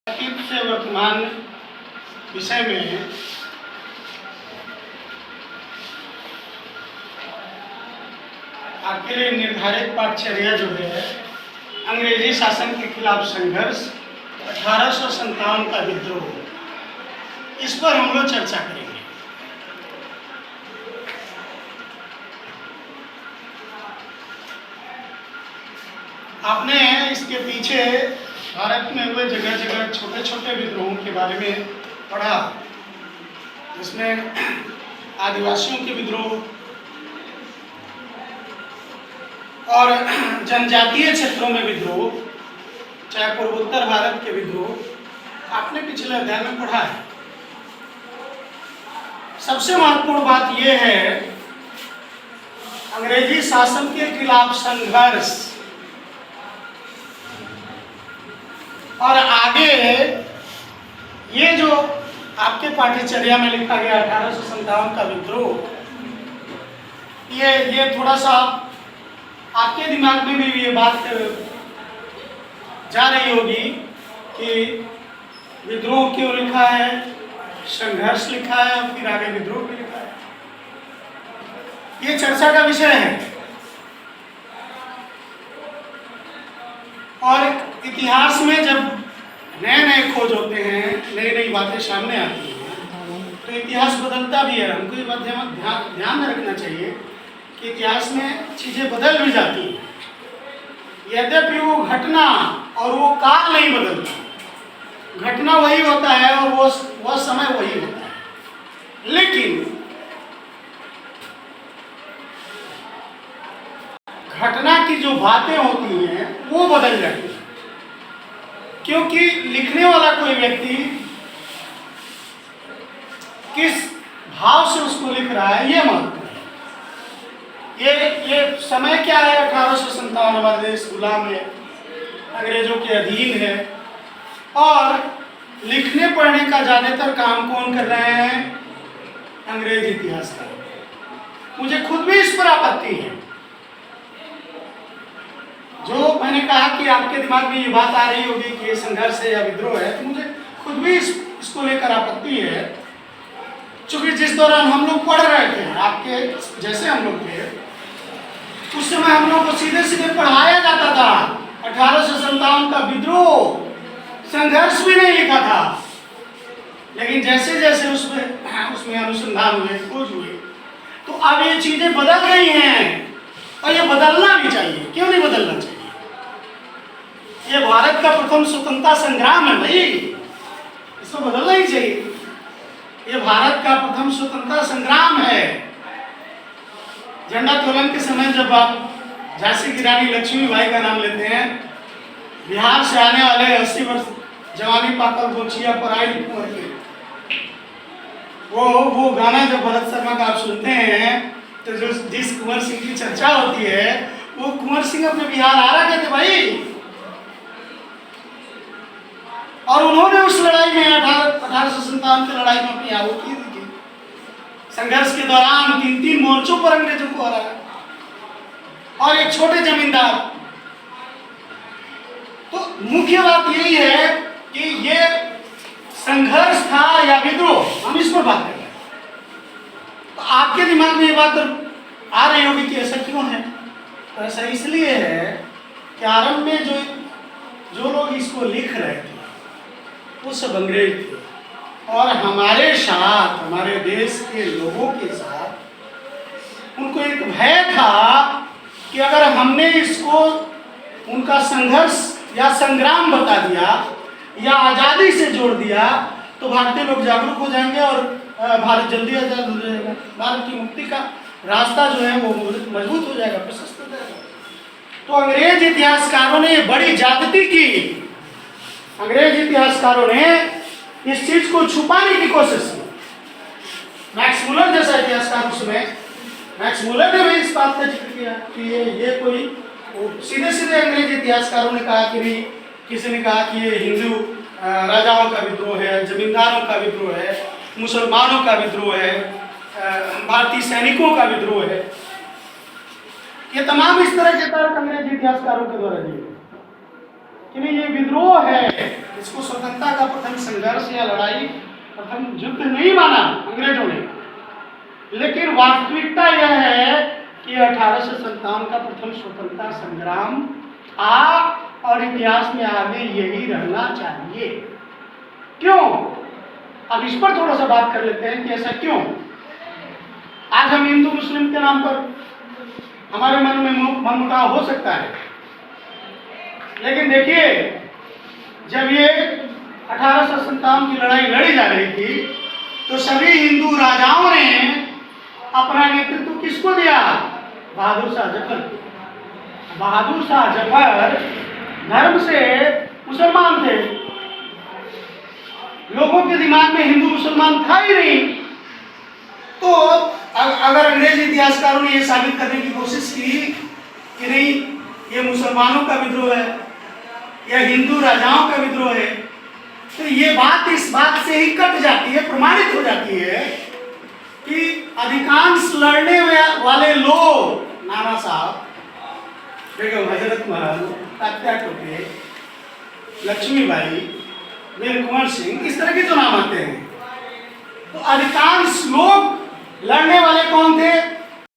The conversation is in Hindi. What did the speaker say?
अतीत से वर्तमान विषय में आपके लिए निर्धारित पाठचर्या जो है अंग्रेजी शासन के खिलाफ संघर्ष 1857 का विद्रोह, इस पर हम लोग चर्चा करेंगे। आपने इसके पीछे भारत में हुए जगह जगह छोटे छोटे विद्रोहों के बारे में पढ़ा, जिसमें आदिवासियों के विद्रोह और जनजातीय क्षेत्रों में विद्रोह, चाहे पूर्वोत्तर भारत के विद्रोह, आपने पिछले अध्याय में पढ़ा है। सबसे महत्वपूर्ण बात यह है अंग्रेजी शासन के खिलाफ संघर्ष, और आगे ये जो आपके पाठ्यचर्या में लिखा गया 1857 का विद्रोह, ये थोड़ा सा आपके दिमाग में भी ये बात जा रही होगी कि विद्रोह क्यों लिखा है, संघर्ष लिखा है, फिर आगे विद्रोह भी लिखा है। ये चर्चा का विषय है। और इतिहास में जब नए नए खोज होते हैं, नई नई बातें सामने आती हैं, तो इतिहास बदलता भी है। हमको ये बात ध्यान में रखना चाहिए कि इतिहास में चीज़ें बदल भी जाती हैं, यद्यपि वो घटना और वो काल नहीं बदलता। घटना वही होता है और वो समय वही होता है, लेकिन घटना की जो बातें होती हैं वो बदल जाती हैं, क्योंकि लिखने वाला कोई व्यक्ति किस भाव से उसको लिख रहा है ये महत्व है। ये समय क्या है? 1857 हमारा देश गुलाम है, अंग्रेजों के अधीन है, और लिखने पढ़ने का ज्यादातर काम कौन कर रहे हैं? अंग्रेज इतिहासकार। मुझे खुद भी इस पर आपत्ति है। जो मैंने कहा कि आपके दिमाग में ये बात आ रही होगी कि ये संघर्ष है या विद्रोह है, तो मुझे खुद भी इसको लेकर आपत्ति है। क्योंकि जिस दौरान हम लोग पढ़ रहे थे, आपके जैसे हम लोग थे, उस समय हम लोग को सीधे सीधे पढ़ाया जाता था 1857 का विद्रोह, संघर्ष भी नहीं लिखा था। लेकिन जैसे जैसे उसमें अनुसंधान हुए, खोज हुए, तो अब ये चीजें बदल गई हैं, और ये बदलना भी चाहिए। क्यों नहीं बदलना चाहिए? ये भारत का प्रथम स्वतंत्रता संग्राम है भाई, इसको बदलना ही चाहिए। ये भारत का प्रथम स्वतंत्रता संग्राम है। झंडा तोलन के समय जब आप झांसी की रानी लक्ष्मीबाई का नाम लेते हैं, बिहार से आने वाले 80 वर्ष जवानी पाकर गोचिया पर आई कुंवर के, वो गाना जब भरत शर्मा का आप सुनते हैं, तो जो जिस कुंवर सिंह की चर्चा होती है, वो कुंवर सिंह अपने बिहार आ रहे थे भाई, और उन्होंने उस लड़ाई में 1857 की लड़ाई में अपनी आहुति दी। संघर्ष के दौरान 3 मोर्चों पर अंग्रेजों को हराया, और एक छोटे जमींदार। तो मुख्य बात यही है कि ये संघर्ष था या विद्रोह, हम इस पर बात कर रहे हैं। तो आपके दिमाग में ये बात आ रही होगी कि ऐसा क्यों है? तो ऐसा इसलिए है कि आरंभ में जो लोग इसको लिख रहे थे वो सब अंग्रेज थे, और हमारे साथ, हमारे देश के लोगों के साथ उनको एक भय था कि अगर हमने इसको उनका संघर्ष या संग्राम बता दिया या आज़ादी से जोड़ दिया, तो भारतीय लोग जागरूक हो जाएंगे और भारत जल्दी आज़ाद हो जाएगा। भारत की मुक्ति का रास्ता जो है वो मजबूत हो जाएगा, प्रशस्त हो जाएगा। तो अंग्रेज इतिहासकारों ने बड़ी ज्यादती की। अंग्रेज इतिहासकारों ने इस चीज को छुपाने की कोशिश की। मैक्स मुलर जैसा इतिहासकार, उसमें मैक्स मुलर ने भी इस बात का जिक्र किया कि ये कोई सीधे सीधे अंग्रेज इतिहासकारों ने कहा कि नहीं, किसी ने कहा कि ये हिंदू राजाओं का विद्रोह है, जमींदारों का विद्रोह है, मुसलमानों का विद्रोह है, भारतीय सैनिकों का विद्रोह है। ये तमाम इस तरह के तर्क अंग्रेज इतिहासकारों के द्वारा दिए कि नहीं, ये विद्रोह है, इसको स्वतंत्रता का संघर्ष या लड़ाई प्रथम युद्ध नहीं माना अंग्रेजों ने, लेकिन वास्तविकता यह है कि 1857 का प्रथम स्वतंत्रता संग्राम था और इतिहास में आगे यही रहना चाहिए। क्यों? अब इस पर थोड़ा सा बात कर लेते हैं कि ऐसा क्यों। आज हम हिंदू मुस्लिम के नाम पर हमारे मन में मनमुटाव हो सकता है, लेकिन देखिए, जब ये 1857 की लड़ाई लड़ी जा रही थी तो सभी हिंदू राजाओं ने अपना नेतृत्व किसको दिया? बहादुर शाह जफर। बहादुर शाह जफर धर्म से मुसलमान थे, लोगों के दिमाग में हिंदू मुसलमान था ही नहीं। तो अगर अंग्रेज इतिहासकारों ने यह साबित करने की कोशिश की कि नहीं ये मुसलमानों का विद्रोह है या हिंदू राजाओं का विद्रोह है, तो ये बात इस बात से ही कट जाती है, प्रमाणित हो जाती है कि अधिकांश लड़ने वाले लोग, नाना साहब, बेगम हजरत महल, तात्या टोपे, लक्ष्मीबाई, वीर कुंवर सिंह, इस तरह के जो नाम आते हैं, तो अधिकांश लोग लड़ने वाले कौन थे?